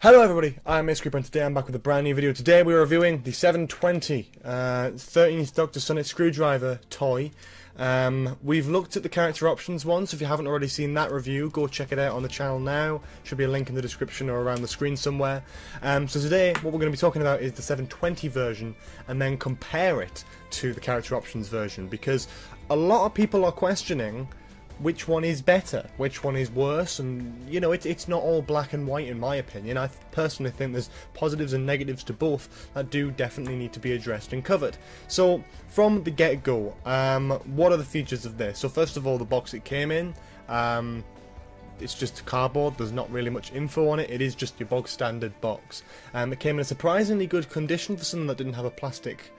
Hello everybody, I'm Creeper and today I'm back with a brand new video. Today we're reviewing the 720 Dr. Sonic screwdriver toy. We've looked at the character options one, so if you haven't already seen that review, go check it out on the channel now. Should be a link in the description or around the screen somewhere. So today what we're going to be talking about is the 720 version and then compare it to the character options version, because a lot of people are questioning which one is better, which one is worse, and you know, it's not all black and white in my opinion. I personally think there's positives and negatives to both that do definitely need to be addressed and covered. So from the get-go, what are the features of this? So first of all, the box it came in, it's just cardboard, there's not really much info on it, it is just your bog standard box. It came in a surprisingly good condition for something that didn't have a plastic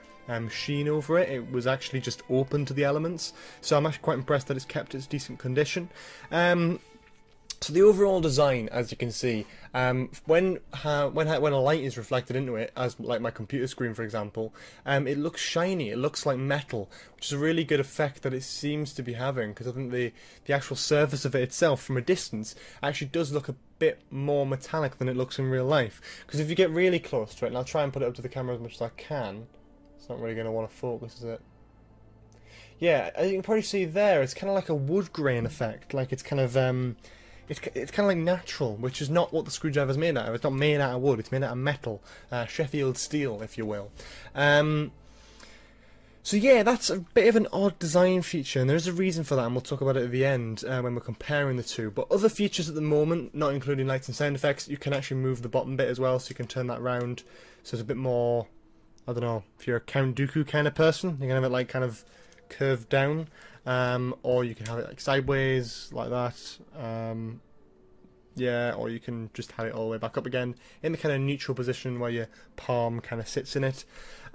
sheen over it. It was actually just open to the elements, so I'm actually quite impressed that it's kept its decent condition. So the overall design, as you can see, when a light is reflected into it, as like my computer screen for example, it looks shiny, it looks like metal, which is a really good effect that it seems to be having, because I think the actual surface of it itself from a distance actually does look a bit more metallic than it looks in real life. Because if you get really close to it, and I'll try and put it up to the camera as much as I can, it's not really going to want to focus, is it? Yeah, as you can probably see there, it's kind of like a wood grain effect. Like it's kind of it's kind of like natural, which is not what the screwdriver's made out of. It's not made out of wood. It's made out of metal, Sheffield steel, if you will. So yeah, that's a bit of an odd design feature, and there's a reason for that, and we'll talk about it at the end when we're comparing the two. But other features at the moment, not including lights and sound effects, you can actually move the bottom bit as well, so you can turn that round, so it's a bit more, I don't know, if you're a Count Dooku kind of person, you can have it like kind of curved down, or you can have it like sideways, like that, yeah, or you can just have it all the way back up again, in the kind of neutral position where your palm kind of sits in it.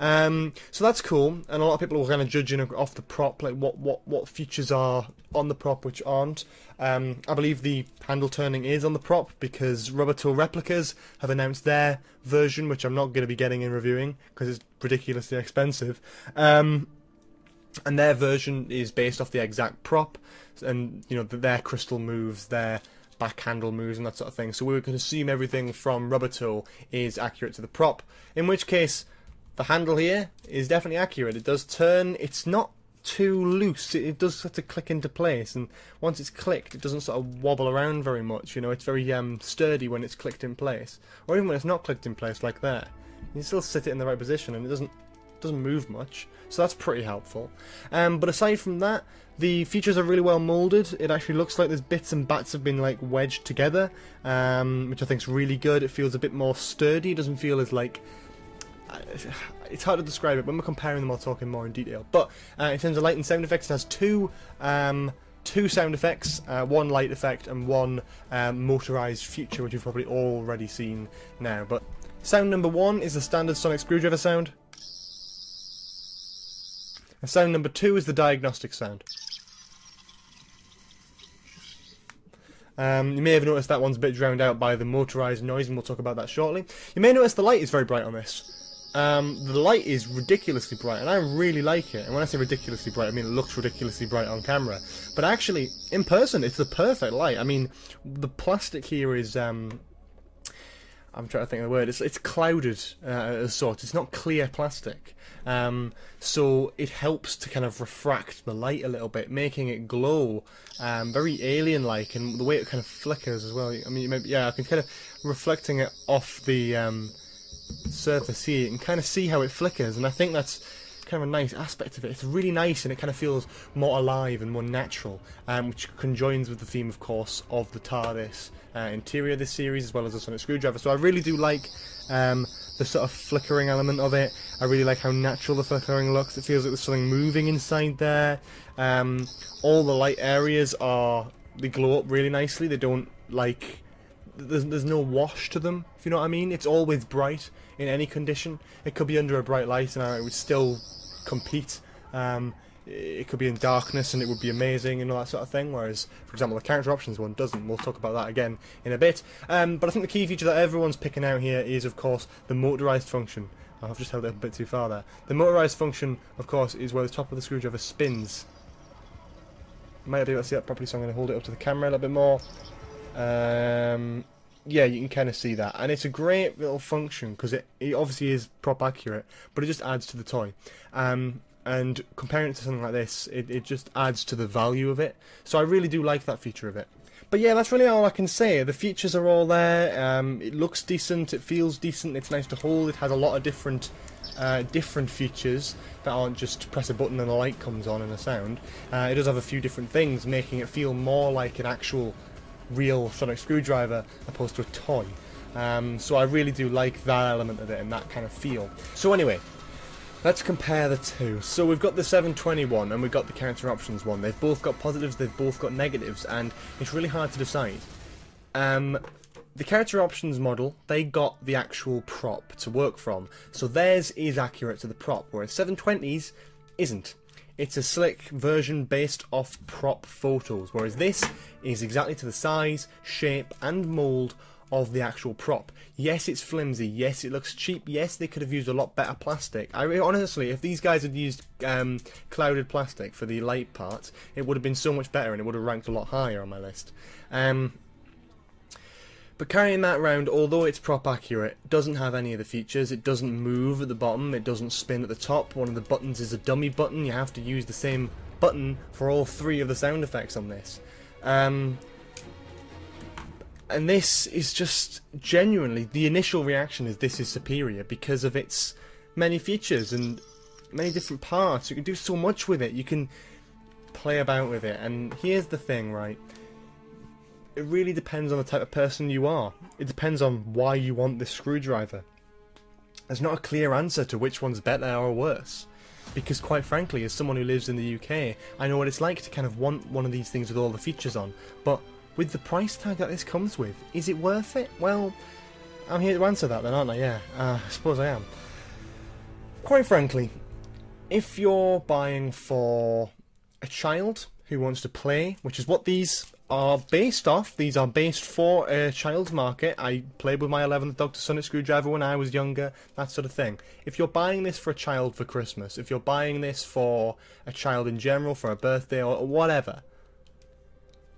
So that's cool, and a lot of people are kind of judging off the prop, like what features are on the prop which aren't. I believe the handle turning is on the prop, because Rubbertool Replicas have announced their version, which I'm not going to be getting and reviewing, because it's ridiculously expensive. And their version is based off the exact prop, and you know, their crystal moves, their back handle moves and that sort of thing. So we can assume everything from Rubbertool is accurate to the prop, in which case the handle here is definitely accurate. It does turn, it's not too loose, it does have to click into place, and once it's clicked it doesn't sort of wobble around very much, you know, it's very sturdy when it's clicked in place, or even when it's not clicked in place like there. You still sit it in the right position and it doesn't move much, so that's pretty helpful. But aside from that, the features are really well moulded. It actually looks like there's bits and bats have been like wedged together, which I think is really good. It feels a bit more sturdy, it doesn't feel as like, it's hard to describe it. When we're comparing them I'll talk in more in detail. But in terms of light and sound effects, it has two sound effects, one light effect and one motorised feature, which you've probably already seen now. But sound number one is the standard Sonic screwdriver sound. And sound number two is the diagnostic sound. You may have noticed that one's a bit drowned out by the motorised noise, and we'll talk about that shortly. You may notice the light is very bright on this. The light is ridiculously bright, and I really like it. And when I say ridiculously bright, I mean it looks ridiculously bright on camera. But actually, in person, it's the perfect light. I mean, the plastic here is, I'm trying to think of the word, it's clouded of sorts. It's not clear plastic. So it helps to kind of refract the light a little bit, making it glow very alien-like, and the way it kind of flickers as well. I mean, maybe, yeah, I can kind of, reflecting it off the surface here, you can kind of see how it flickers, and I think that's kind of a nice aspect of it. It's really nice, and it kind of feels more alive and more natural, which conjoins with the theme, of course, of the Tardis interior of this series, as well as the Sonic screwdriver. So I really do like the sort of flickering element of it. I really like how natural the flickering looks. It feels like there's something moving inside there. All the light areas they glow up really nicely. They don't like, there's no wash to them, if you know what I mean. It's always bright in any condition. It could be under a bright light and it would still compete. It could be in darkness and it would be amazing and all that sort of thing, whereas, for example, the character options one doesn't. We'll talk about that again in a bit. But I think the key feature that everyone's picking out here is, of course, the motorised function. I've just held it a bit too far there. The motorised function, of course, is where the top of the screwdriver spins. You might not be able to see that properly, so I'm going to hold it up to the camera a little bit more. yeah, you can kind of see that, and it's a great little function because it obviously is prop accurate, but it just adds to the toy. And comparing it to something like this, it just adds to the value of it. So I really do like that feature of it. But yeah, that's really all I can say. The features are all there. It looks decent. It feels decent. It's nice to hold. It has a lot of different features that aren't just press a button and a light comes on and a sound. It does have a few different things, making it feel more like an actual real sonic screwdriver opposed to a toy. So I really do like that element of it and that kind of feel. So anyway, let's compare the two. So we've got the 720 one and we've got the counter options one. They've both got positives, they've both got negatives, and it's really hard to decide. The character options model, they got the actual prop to work from, so theirs is accurate to the prop, whereas 720's isn't. It's a slick version based off prop photos, whereas this is exactly to the size, shape and mould of the actual prop. Yes, it's flimsy, yes, it looks cheap, yes, they could have used a lot better plastic. Honestly, if these guys had used clouded plastic for the light parts, it would have been so much better and it would have ranked a lot higher on my list. But carrying that around, although it's prop accurate, it doesn't have any of the features. It doesn't move at the bottom, it doesn't spin at the top. One of the buttons is a dummy button. You have to use the same button for all three of the sound effects on this. And this is just genuinely, the initial reaction is this is superior because of its many features and many different parts. You can do so much with it. You can play about with it. And here's the thing, right? It really depends on the type of person you are. It depends on why you want this screwdriver. There's not a clear answer to which one's better or worse. Because quite frankly, as someone who lives in the UK, I know what it's like to kind of want one of these things with all the features on. But with the price tag that this comes with, is it worth it? Well, I'm here to answer that then, aren't I? Yeah, I suppose I am. Quite frankly, if you're buying for a child who wants to play, which is what these are based off. These are based for a child's market. I played with my 11th Dr. Sonic screwdriver when I was younger, that sort of thing. If you're buying this for a child for Christmas, if you're buying this for a child in general, for a birthday or whatever,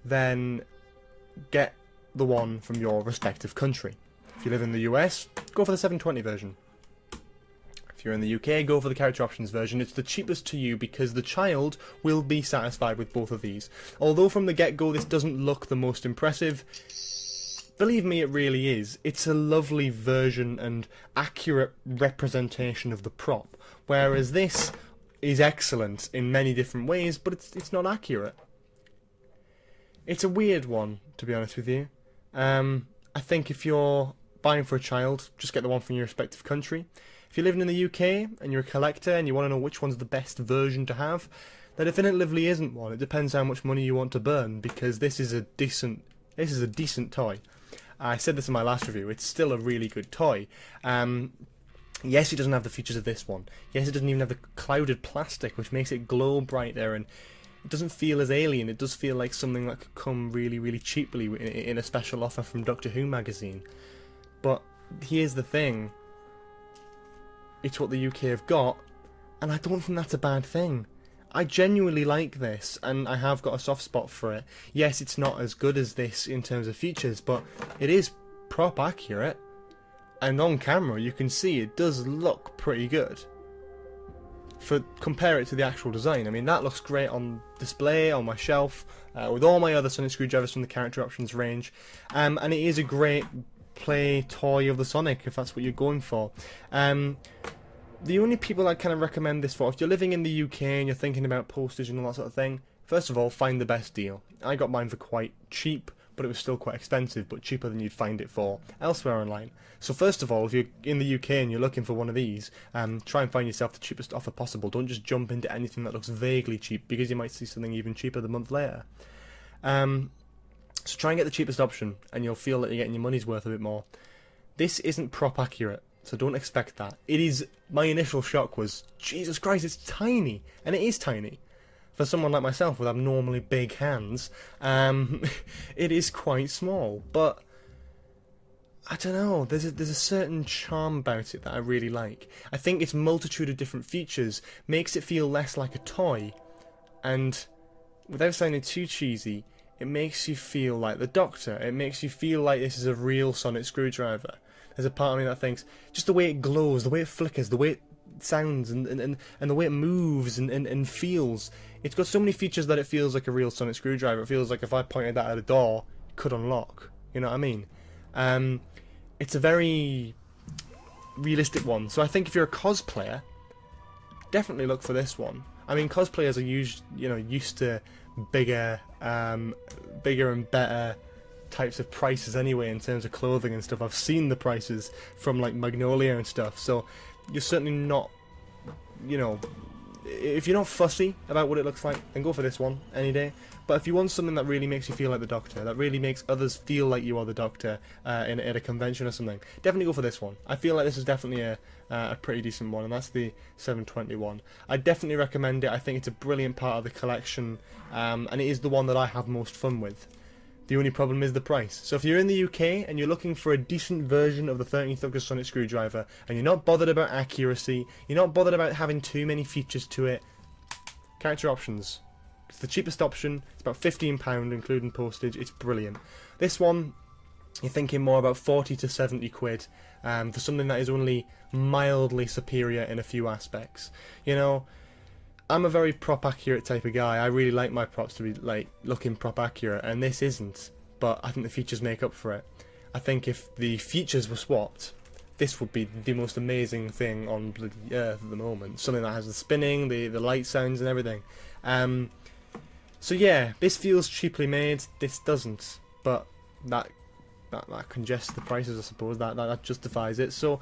then get the one from your respective country. If you live in the US, go for the 720 version. If you're in the UK, go for the character options version. It's the cheapest to you because the child will be satisfied with both of these. Although from the get-go this doesn't look the most impressive, believe me, it really is. It's a lovely version and accurate representation of the prop, whereas this is excellent in many different ways, but it's not accurate. It's a weird one, to be honest with you. I think if you're buying for a child, just get the one from your respective country. If you're living in the UK and you're a collector and you want to know which one's the best version to have, there definitively isn't one. It depends how much money you want to burn, because this is a decent toy. I said this in my last review. It's still a really good toy. Yes, it doesn't have the features of this one. Yes, it doesn't even have the clouded plastic, which makes it glow brighter, and it doesn't feel as alien. It does feel like something that could come really, really cheaply in a special offer from Doctor Who magazine. But here's the thing. It's what the UK have got, and I don't think that's a bad thing. I genuinely like this, and I have got a soft spot for it. Yes, it's not as good as this in terms of features, but it is prop accurate, and on camera you can see it does look pretty good. Compare it to the actual design. I mean, that looks great on display on my shelf with all my other Sonic screwdrivers from the character options range, and it is a great play toy of the Sonic if that's what you're going for. The only people I'd kind of recommend this for, if you're living in the UK and you're thinking about postage and all that sort of thing, first of all, find the best deal. I got mine for quite cheap, but it was still quite expensive, but cheaper than you'd find it for elsewhere online. So first of all, if you're in the UK and you're looking for one of these, try and find yourself the cheapest offer possible. Don't just jump into anything that looks vaguely cheap, because you might see something even cheaper the month later. So try and get the cheapest option, and you'll feel that you're getting your money's worth a bit more. This isn't prop accurate, so don't expect that. It is. My initial shock was, Jesus Christ, it's tiny, and it is tiny. For someone like myself with abnormally big hands, it is quite small. But I don't know. There's a certain charm about it that I really like. I think its multitude of different features makes it feel less like a toy, and without sounding too cheesy, it makes you feel like the Doctor. It makes you feel like this is a real sonic screwdriver. There's a part of me that thinks, just the way it glows, the way it flickers, the way it sounds, and the way it moves and feels. It's got so many features that it feels like a real sonic screwdriver. It feels like if I pointed that at a door, it could unlock. You know what I mean? It's a very realistic one. So I think if you're a cosplayer, definitely look for this one. I mean, cosplayers are used to bigger and better types of prices anyway in terms of clothing and stuff. I've seen the prices from like Magnolia and stuff, so you're certainly not, if you're not fussy about what it looks like, then go for this one any day. But if you want something that really makes you feel like the Doctor, that really makes others feel like you are the Doctor at a convention or something, definitely go for this one. I feel like this is definitely a pretty decent one, and that's the 720 one. I definitely recommend it. I think it's a brilliant part of the collection, and it is the one that I have most fun with. The only problem is the price. So if you're in the UK and you're looking for a decent version of the 13th Doctor Sonic Screwdriver, and you're not bothered about accuracy, you're not bothered about having too many features to it, character options. It's the cheapest option. It's about £15 including postage. It's brilliant. This one, you're thinking more about 40 to 70 quid for something that is only mildly superior in a few aspects. You know, I'm a very prop accurate type of guy. I really like my props to be like looking prop accurate, and this isn't, but I think the features make up for it. I think if the features were swapped, this would be the most amazing thing on bloody Earth at the moment. Something that has the spinning, the light sounds and everything. So yeah, this feels cheaply made, this doesn't, but that congests the prices, I suppose. That justifies it. So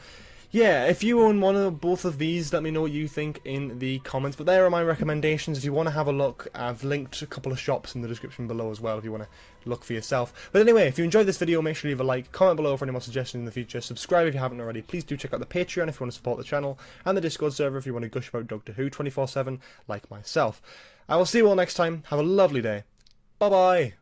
yeah, if you own one or both of these, let me know what you think in the comments. But there are my recommendations. If you want to have a look, I've linked a couple of shops in the description below as well if you want to look for yourself. But anyway, if you enjoyed this video, make sure you leave a like, comment below for any more suggestions in the future, subscribe if you haven't already. Please do check out the Patreon if you want to support the channel, and the Discord server if you want to gush about Doctor Who 24/7 like myself. I will see you all next time. Have a lovely day. Bye bye.